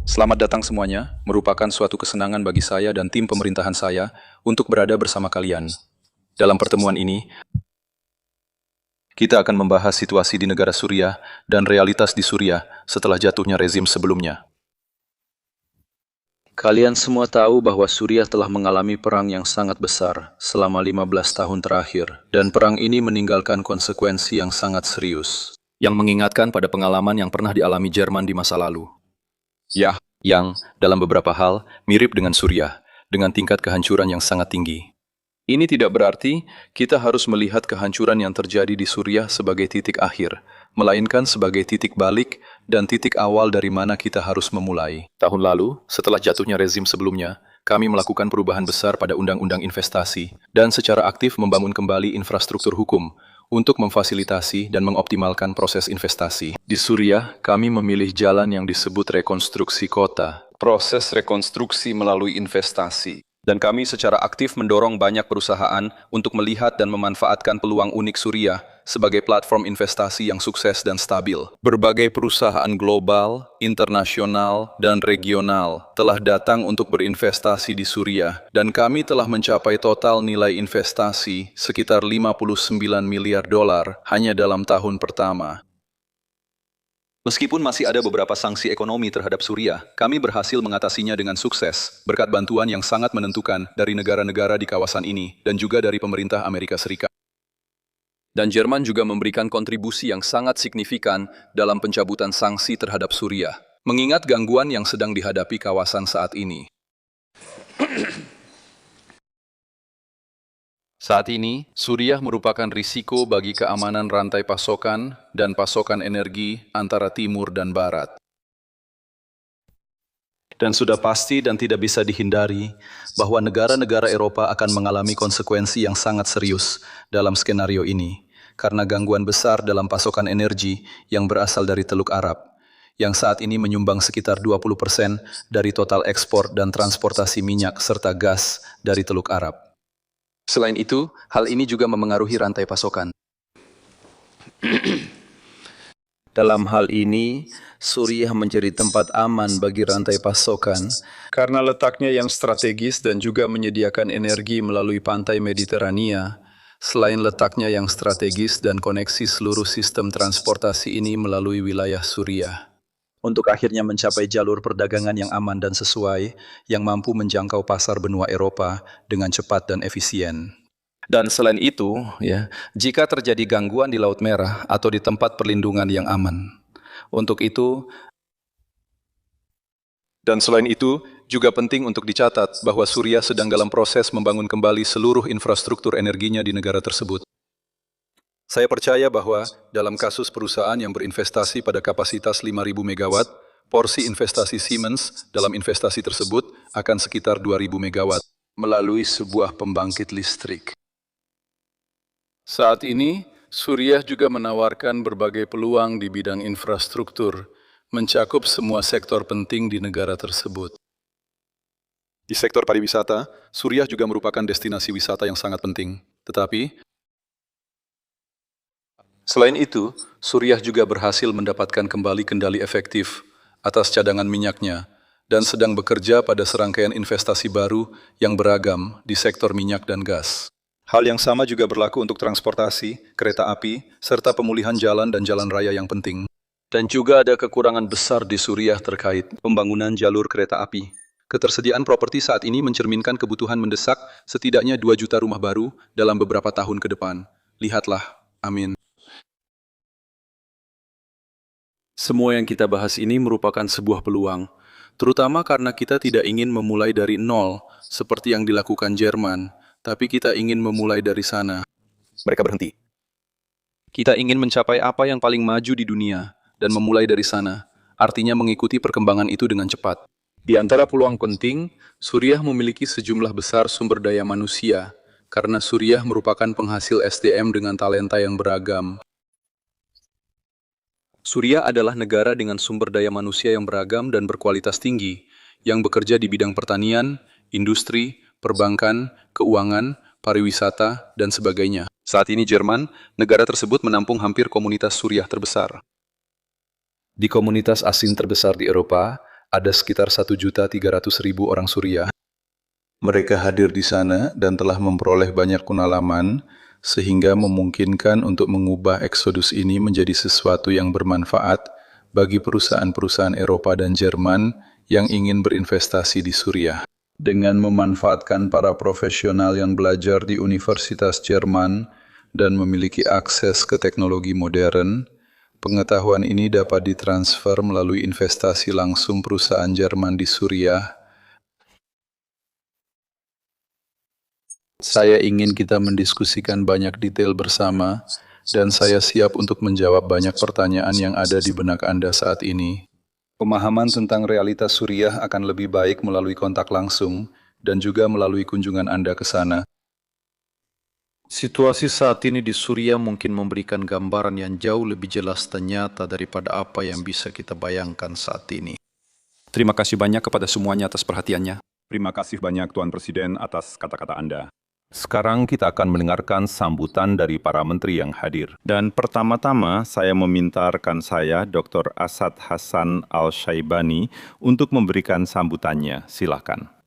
Selamat datang semuanya, merupakan suatu kesenangan bagi saya dan tim pemerintahan saya untuk berada bersama kalian. Dalam pertemuan ini, kita akan membahas situasi di negara Suriah dan realitas di Suriah setelah jatuhnya rezim sebelumnya. Kalian semua tahu bahwa Suriah telah mengalami perang yang sangat besar selama 15 tahun terakhir, dan perang ini meninggalkan konsekuensi yang sangat serius, yang mengingatkan pada pengalaman yang pernah dialami Jerman di masa lalu. Ya, yang dalam beberapa hal mirip dengan Suriah, dengan tingkat kehancuran yang sangat tinggi. Ini tidak berarti kita harus melihat kehancuran yang terjadi di Suriah sebagai titik akhir, melainkan sebagai titik balik dan titik awal dari mana kita harus memulai. Tahun lalu, setelah jatuhnya rezim sebelumnya, kami melakukan perubahan besar pada undang-undang investasi dan secara aktif membangun kembali infrastruktur hukum untuk memfasilitasi dan mengoptimalkan proses investasi. Di Suriah, kami memilih jalan yang disebut rekonstruksi kota, proses rekonstruksi melalui investasi. Dan kami secara aktif mendorong banyak perusahaan untuk melihat dan memanfaatkan peluang unik Suriah sebagai platform investasi yang sukses dan stabil. Berbagai perusahaan global, internasional, dan regional telah datang untuk berinvestasi di Suriah, dan kami telah mencapai total nilai investasi sekitar 59 miliar dolar hanya dalam tahun pertama. Meskipun masih ada beberapa sanksi ekonomi terhadap Suriah, kami berhasil mengatasinya dengan sukses, berkat bantuan yang sangat menentukan dari negara-negara di kawasan ini, dan juga dari pemerintah Amerika Serikat. Dan Jerman juga memberikan kontribusi yang sangat signifikan dalam pencabutan sanksi terhadap Suriah, mengingat gangguan yang sedang dihadapi kawasan saat ini. Saat ini, Suriah merupakan risiko bagi keamanan rantai pasokan dan pasokan energi antara timur dan barat. Dan sudah pasti dan tidak bisa dihindari bahwa negara-negara Eropa akan mengalami konsekuensi yang sangat serius dalam skenario ini, karena gangguan besar dalam pasokan energi yang berasal dari Teluk Arab, yang saat ini menyumbang sekitar 20% dari total ekspor dan transportasi minyak serta gas dari Teluk Arab. Selain itu, hal ini juga memengaruhi rantai pasokan. Dalam hal ini, Suriah menjadi tempat aman bagi rantai pasokan karena letaknya yang strategis dan juga menyediakan energi melalui pantai Mediterania. Selain letaknya yang strategis dan koneksi seluruh sistem transportasi ini melalui wilayah Suriah, untuk akhirnya mencapai jalur perdagangan yang aman dan sesuai, yang mampu menjangkau pasar benua Eropa dengan cepat dan efisien. Dan selain itu, jika terjadi gangguan di Laut Merah atau di tempat perlindungan yang aman. Untuk itu, dan selain itu, juga penting untuk dicatat bahwa Suriah sedang dalam proses membangun kembali seluruh infrastruktur energinya di negara tersebut. Saya percaya bahwa dalam kasus perusahaan yang berinvestasi pada kapasitas 5.000 megawatt, porsi investasi Siemens dalam investasi tersebut akan sekitar 2.000 megawatt melalui sebuah pembangkit listrik. Saat ini, Suriah juga menawarkan berbagai peluang di bidang infrastruktur, mencakup semua sektor penting di negara tersebut. Di sektor pariwisata, Suriah juga merupakan destinasi wisata yang sangat penting. Tetapi, selain itu, Suriah juga berhasil mendapatkan kembali kendali efektif atas cadangan minyaknya dan sedang bekerja pada serangkaian investasi baru yang beragam di sektor minyak dan gas. Hal yang sama juga berlaku untuk transportasi, kereta api, serta pemulihan jalan dan jalan raya yang penting. Dan juga ada kekurangan besar di Suriah terkait pembangunan jalur kereta api. Ketersediaan properti saat ini mencerminkan kebutuhan mendesak setidaknya 2 juta rumah baru dalam beberapa tahun ke depan. Lihatlah, amin. Semua yang kita bahas ini merupakan sebuah peluang, terutama karena kita tidak ingin memulai dari nol, seperti yang dilakukan Jerman, tapi kita ingin memulai dari sana. Mereka berhenti. Kita ingin mencapai apa yang paling maju di dunia, dan memulai dari sana, artinya mengikuti perkembangan itu dengan cepat. Di antara peluang penting, Suriah memiliki sejumlah besar sumber daya manusia, karena Suriah merupakan penghasil SDM dengan talenta yang beragam. Suriah adalah negara dengan sumber daya manusia yang beragam dan berkualitas tinggi, yang bekerja di bidang pertanian, industri, perbankan, keuangan, pariwisata, dan sebagainya. Saat ini Jerman, negara tersebut menampung hampir komunitas Suriah terbesar. Di komunitas asing terbesar di Eropa, Ada sekitar 1.300.000 orang Suriah. Mereka hadir di sana dan telah memperoleh banyak pengalaman, sehingga memungkinkan untuk mengubah eksodus ini menjadi sesuatu yang bermanfaat bagi perusahaan-perusahaan Eropa dan Jerman yang ingin berinvestasi di Suriah. Dengan memanfaatkan para profesional yang belajar di Universitas Jerman dan memiliki akses ke teknologi modern, pengetahuan ini dapat ditransfer melalui investasi langsung perusahaan Jerman di Suriah. Saya ingin kita mendiskusikan banyak detail bersama, dan saya siap untuk menjawab banyak pertanyaan yang ada di benak Anda saat ini. Pemahaman tentang realitas Suriah akan lebih baik melalui kontak langsung, dan juga melalui kunjungan Anda ke sana. Situasi saat ini di Suriah mungkin memberikan gambaran yang jauh lebih jelas dan nyata daripada apa yang bisa kita bayangkan saat ini. Terima kasih banyak kepada semuanya atas perhatiannya. Terima kasih banyak Tuan Presiden atas kata-kata Anda. Sekarang kita akan mendengarkan sambutan dari para menteri yang hadir. Dan pertama-tama saya meminta rekan saya Dr. Asad Hasan Al-Syaibani untuk memberikan sambutannya. Silakan.